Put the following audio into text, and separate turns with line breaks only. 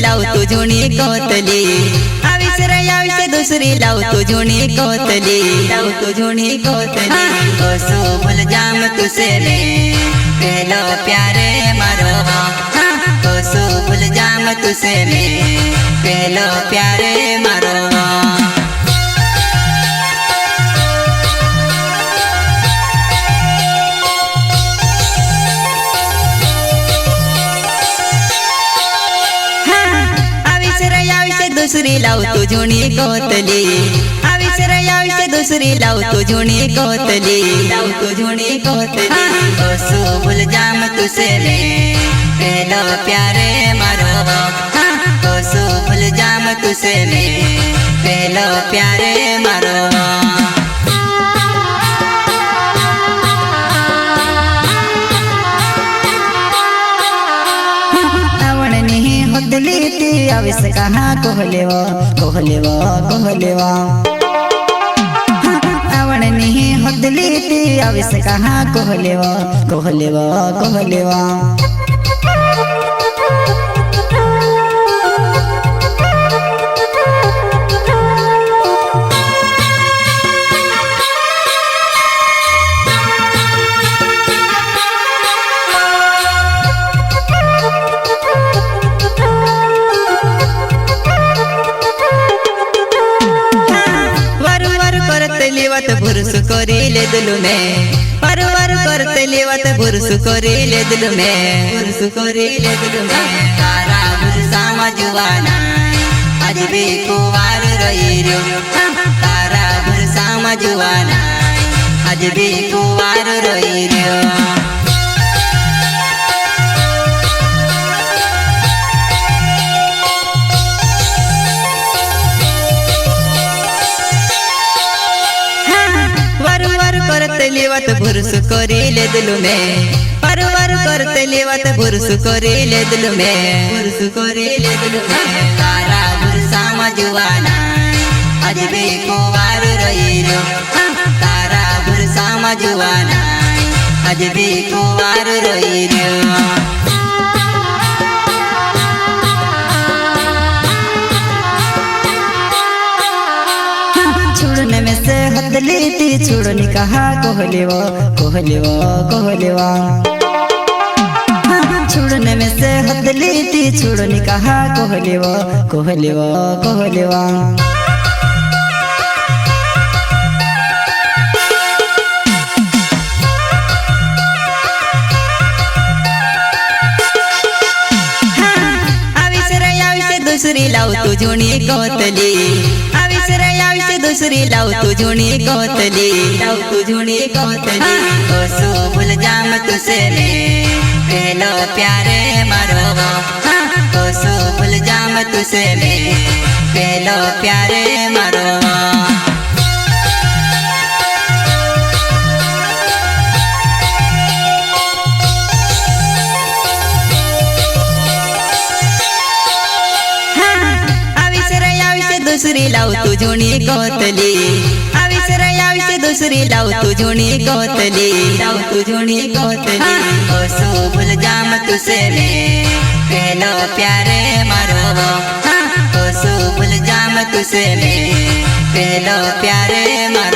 लावतो जुनी कोतली आविस रे आविस दुसरी लावतो जुनी कोतली लावतो जुनी कोतली ओ सोबल जाम तुसे रे पहलो प्यारे मारो ओ सोबल जाम तुसे रे पहलो प्यारे मारो दुसरी लावतो जुनी कोतली आविस रे आविस दुसरी लावतो जुनी कोतली लावतो जुनी कोतली ओ सोबल जाम तुसे रे पहलो प्यारे मारो ओ सोबल जाम तुसे रे पहलो प्यारे मारो होदली आविस कहाँ कोहलेवा कोहलेवा कोहलेवा आवण नहीं होदली आविस कहाँ कोहलेवा कोहलेवा कोहलेवा बुरस करीले दिल में परवर करते लेवत बुरस करीले दिल में बुरस करीले दिल में तारा बुरसा मजुआना आज भी कुवार रही रो तारा बुरसा मजुआना आज भी कुवार रही रो लेवत बुरस करीले दिल में परवर करते लेवत बुरस करीले दिल में बुरस करीले दिल में तारा बुरसा मजुआना आज भी कुवार रही रो तारा बुरसा मजुआना आज भी कुवार रही रो में से हदली ती छोड़नी कहा कोहलेवा कोहलेवा कोहलेवा छोड़ने में से हदली ती छोड़नी कहा कोहलेवा कोहलेवा कोहलेवा दूसरी लावतो जुनी कोतली आविस रे आविस दूसरी लावतो जुनी कोतली लावतो जुनी कोतली ओ सोबल जाम तुसे रे पहलो प्यारे मारो ओ सोबल जाम तुसे रे पहलो प्यारे मारो दूसरी लावतो जुनी कोतली आविस रे आविस दूसरी लावतो जुनी कोतली लावतो जुनी कोतली ओ सोबल जाम तुसे रे पहलो प्यारे मारो ओ सोबल जाम तुसे रे पहलो प्यारे मारो